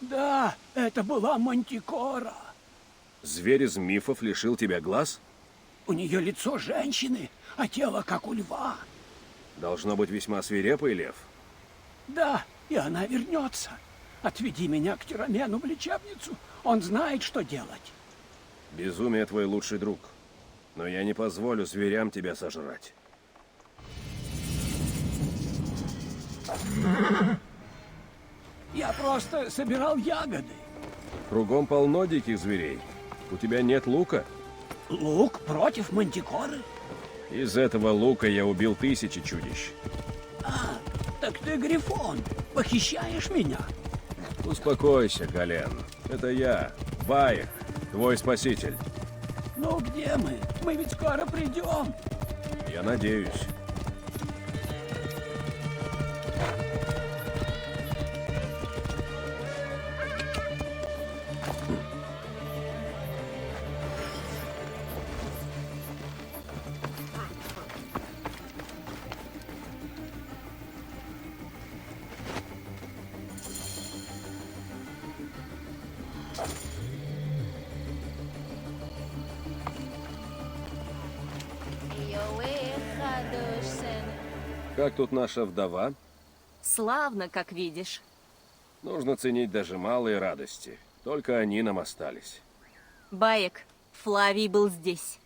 Да, это была Мантикора. Зверь из мифов лишил тебя глаз? У нее лицо женщины, а тело как у льва. Должно быть весьма свирепый лев. Да, и она вернется. Отведи меня к Тирамену в лечебницу. Он знает, что делать. Безумие твой лучший друг. Но я не позволю зверям тебя сожрать. Я просто собирал ягоды. Кругом полно диких зверей. У тебя нет лука? Лук против Мантикоры? Из этого лука я убил тысячи чудищ. Так ты Грифон. Похищаешь меня? Успокойся, Гален. Это я, Баек, твой спаситель. Ну где мы? Мы ведь скоро придем. Я надеюсь. Как тут наша вдова? Славно, как видишь. Нужно ценить даже малые радости. Только они нам остались. Баек, Флавий был здесь.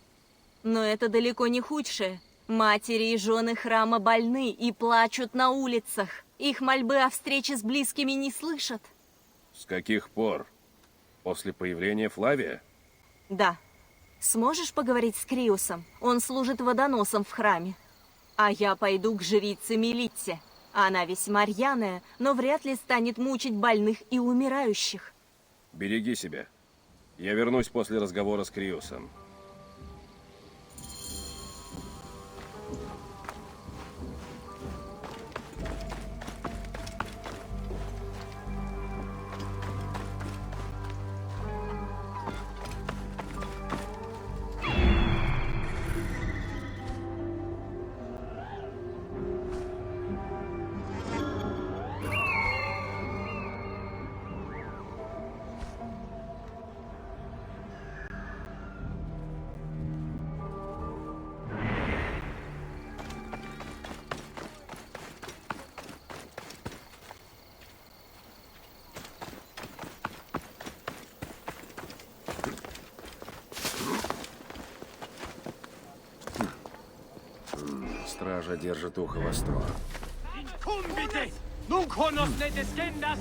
Но это далеко не худшее. Матери и жены храма больны и плачут на улицах. Их мольбы о встрече с близкими не слышат. С каких пор? После появления Флавия? Да. Сможешь поговорить с Криусом? Он служит водоносом в храме. А я пойду к жрице Мелитте. Она весьма рьяная, но вряд ли станет мучить больных и умирающих. Береги себя. Я вернусь после разговора с Криусом. Стража держит ухо востро. Incumbite! Nunc honos ne descendas!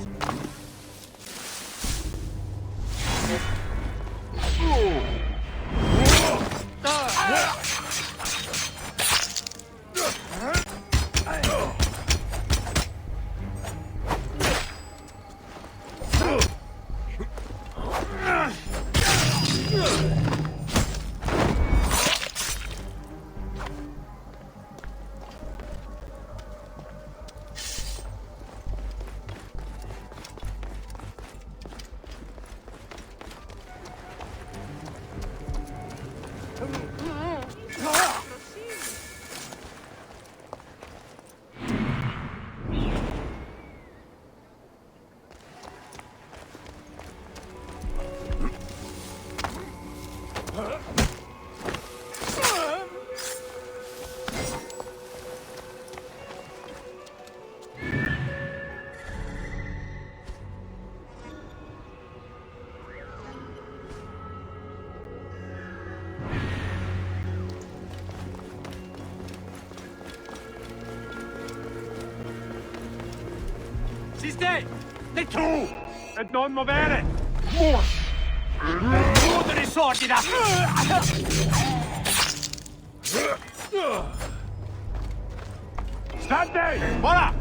Siste! De tu! Et non movere! Mos! Udere sordida! Stante! Ora!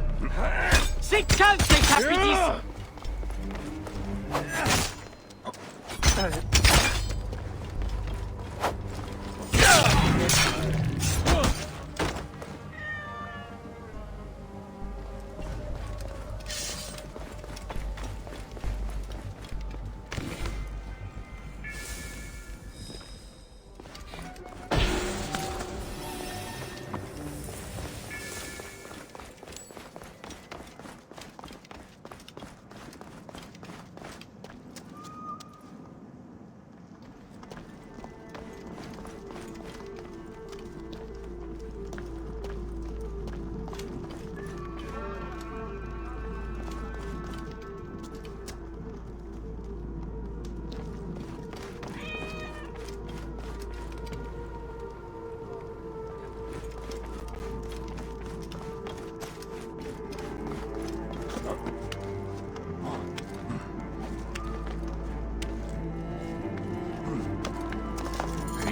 Sic calce capitis!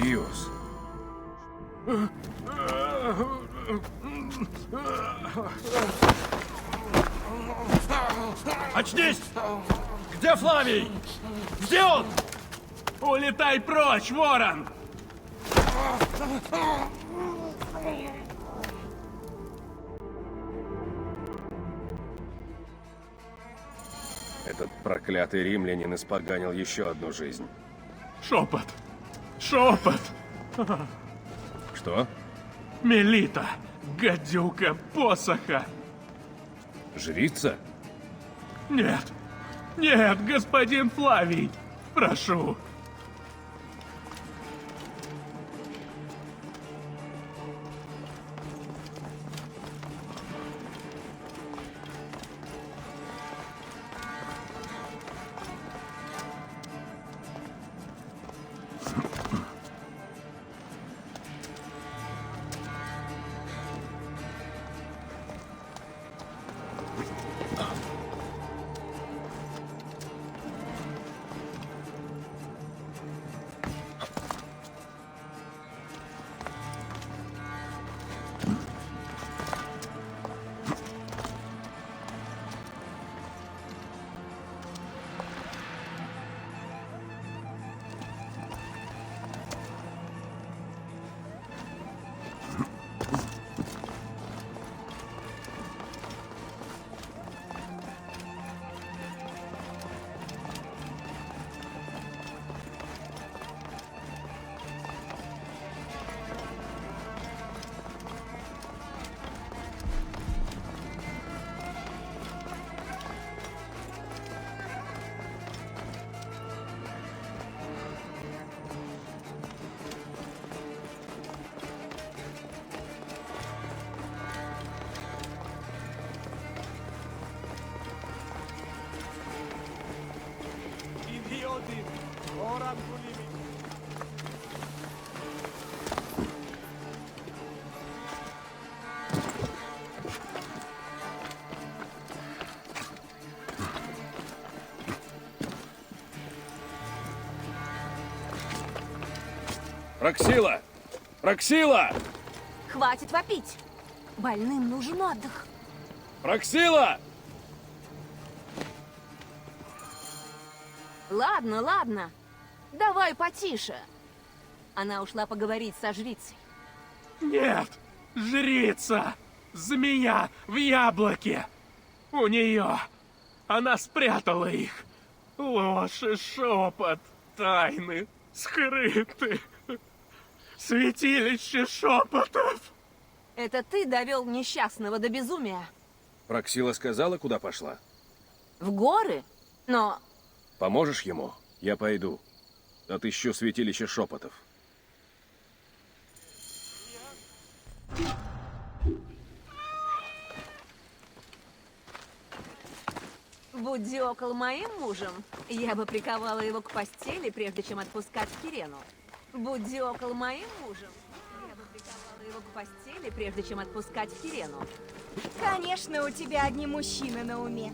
Криус. Очнись! Где Флавий? Где он? Улетай прочь, ворон! Этот проклятый римлянин испоганил еще одну жизнь. Шепот! Шепот! Что? Мелита! Гадюка посоха! Жрица? Нет! Нет, господин Флавий! Прошу! Проксила! Проксила! Хватит вопить! Больным нужен отдых. Проксила! Ладно, ладно. Давай потише. Она ушла поговорить со жрицей. Нет! Жрица! Змея в яблоке! У нее! Она спрятала их! Ложь и шепот! Тайны скрыты! Святилище шепотов! Это ты довел несчастного до безумия? Проксила сказала, куда пошла? В горы? Но... Поможешь ему? Я пойду. Отыщу святилище шепотов. Будь Диокл моим мужем, я бы приковала его к постели, прежде чем отпускать в Кирену. Будь Диокл моим мужем, я бы приковала его к постели, прежде чем отпускать в Кирену. Конечно, у тебя одни мужчины на уме.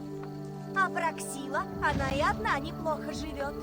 А Проксила, она и одна неплохо живет.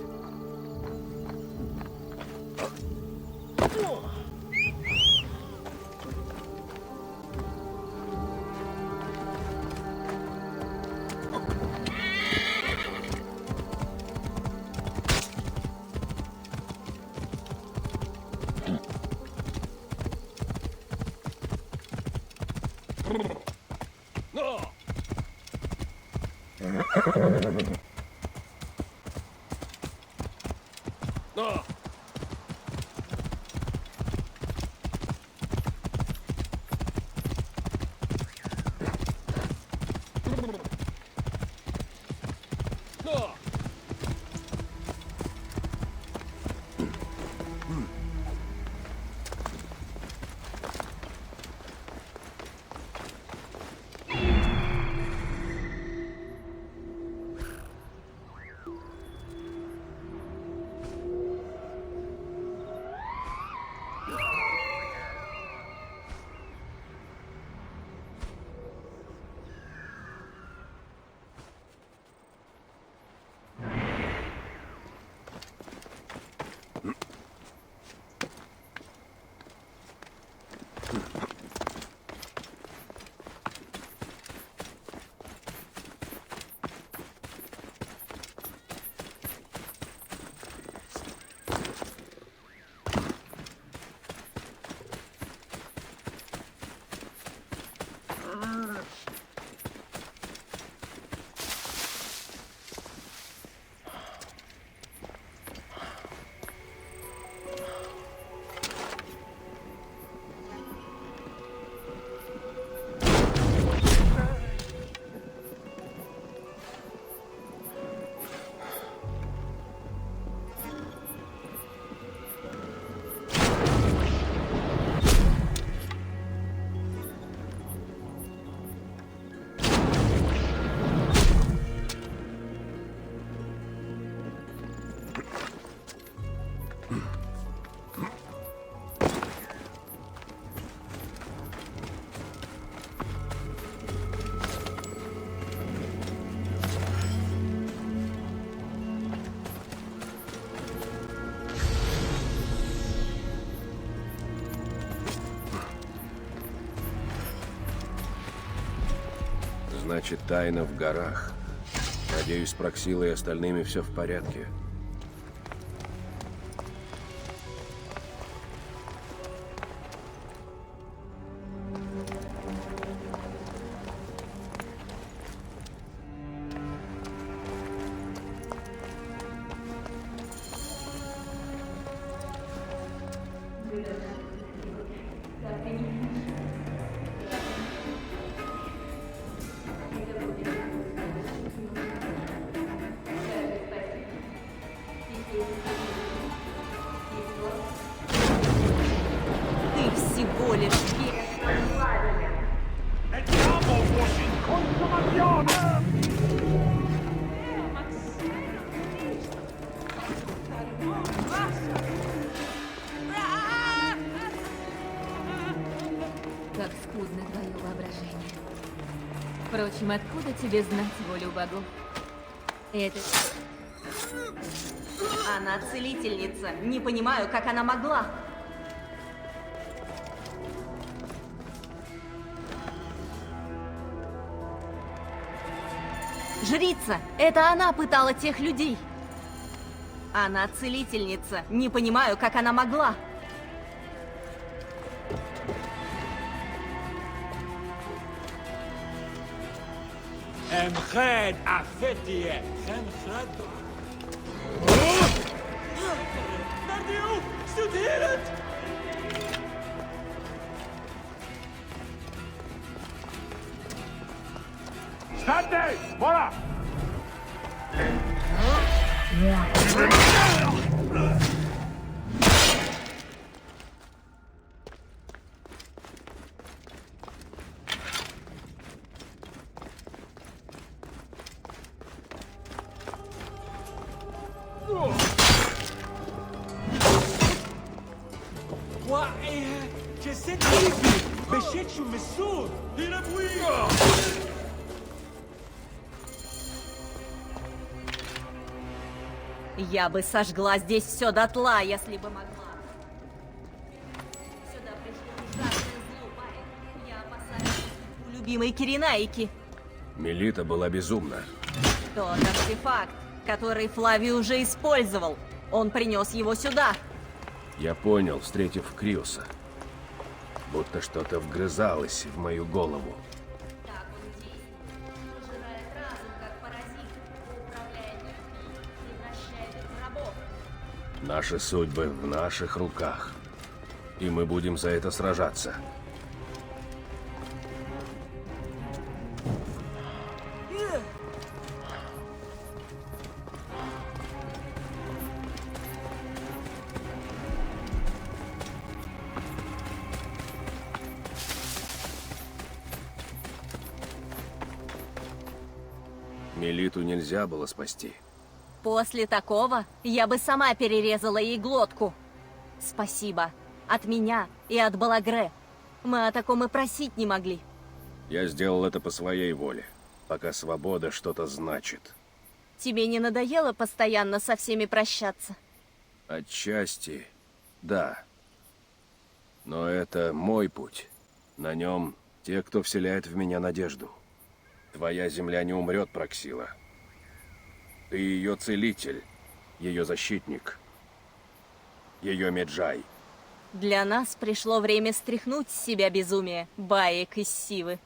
Значит, тайна в горах. Надеюсь, с Проксилой и остальными все в порядке. Ты всего лишь вещь. Как скудно твое воображение. Впрочем, откуда тебе знать волю богов? Это... Она целительница. Не понимаю, как она могла. Жрица! Это она пытала тех людей. Она целительница. Не понимаю, как она могла. امخاد عفتي امخاد ناديو استدهلت Статей! Бора! وقعها جسد ايدي مشيتش من السور هنا بويا Я бы сожгла здесь все дотла, если бы могла. Сюда пришло ужасное зло, Байек. Я опасаюсь у любимой Киринайки. Мелита была безумна. Тот артефакт, который Флавий уже использовал. Он принес его сюда. Я понял, встретив Криуса. Будто что-то вгрызалось в мою голову. Так он действует. Пожирает разум, как паразит. Управляет людьми, превращает их в рабов. Наши судьбы в наших руках. И мы будем за это сражаться. Мелиту нельзя было спасти. После такого я бы сама перерезала ей глотку. Спасибо. От меня и от Балагре. Мы о таком и просить не могли. Я сделал это по своей воле, пока свобода что-то значит. Тебе не надоело постоянно со всеми прощаться? Отчасти, да. Но это мой путь. На нем те, кто вселяет в меня надежду. Твоя земля не умрет, Проксила. Ты ее целитель, ее защитник, ее Меджай. Для нас пришло время стряхнуть с себя безумие, Баек из Сивы.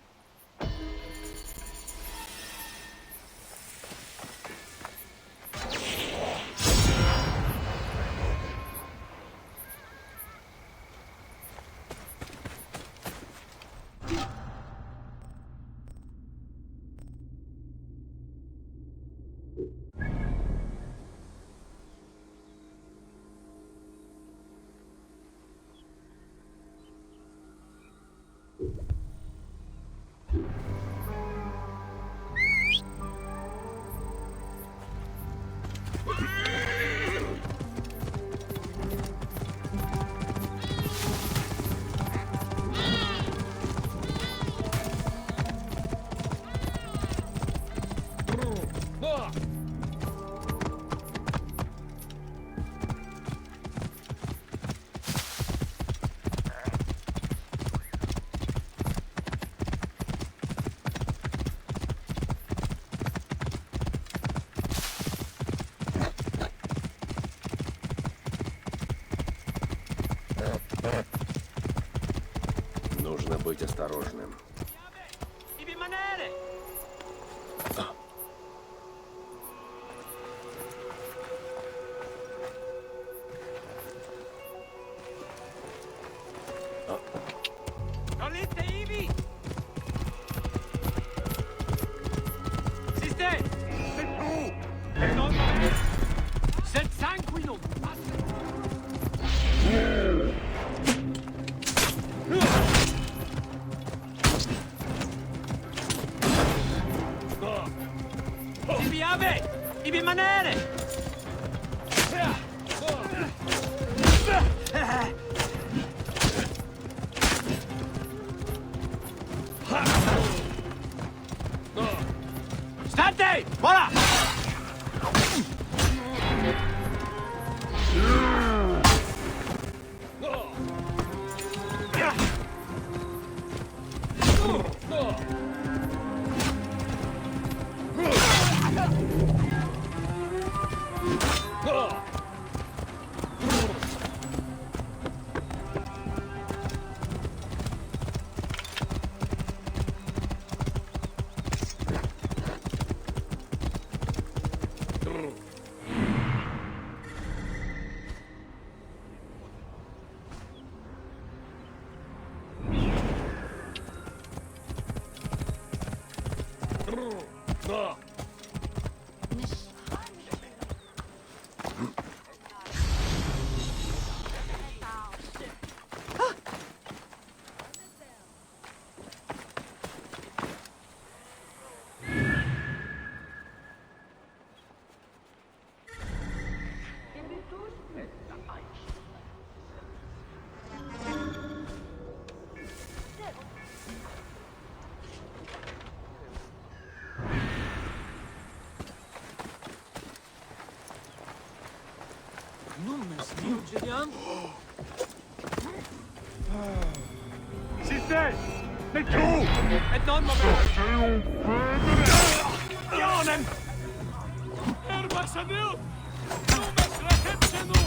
быть осторожным. Stante! Voilà! Sistei! Sei tu! Et non moment! Jonen! Ambassadeur! Numes receptionum!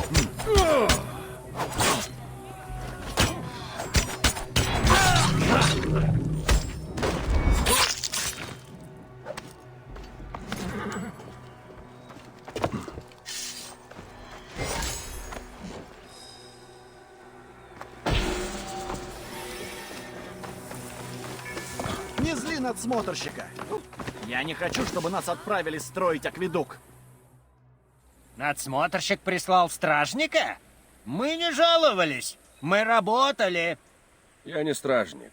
Не зли надсмотрщика. Я не хочу, чтобы нас отправили строить акведук. Надсмотрщик прислал стражника? Мы не жаловались. Мы работали. Я не стражник.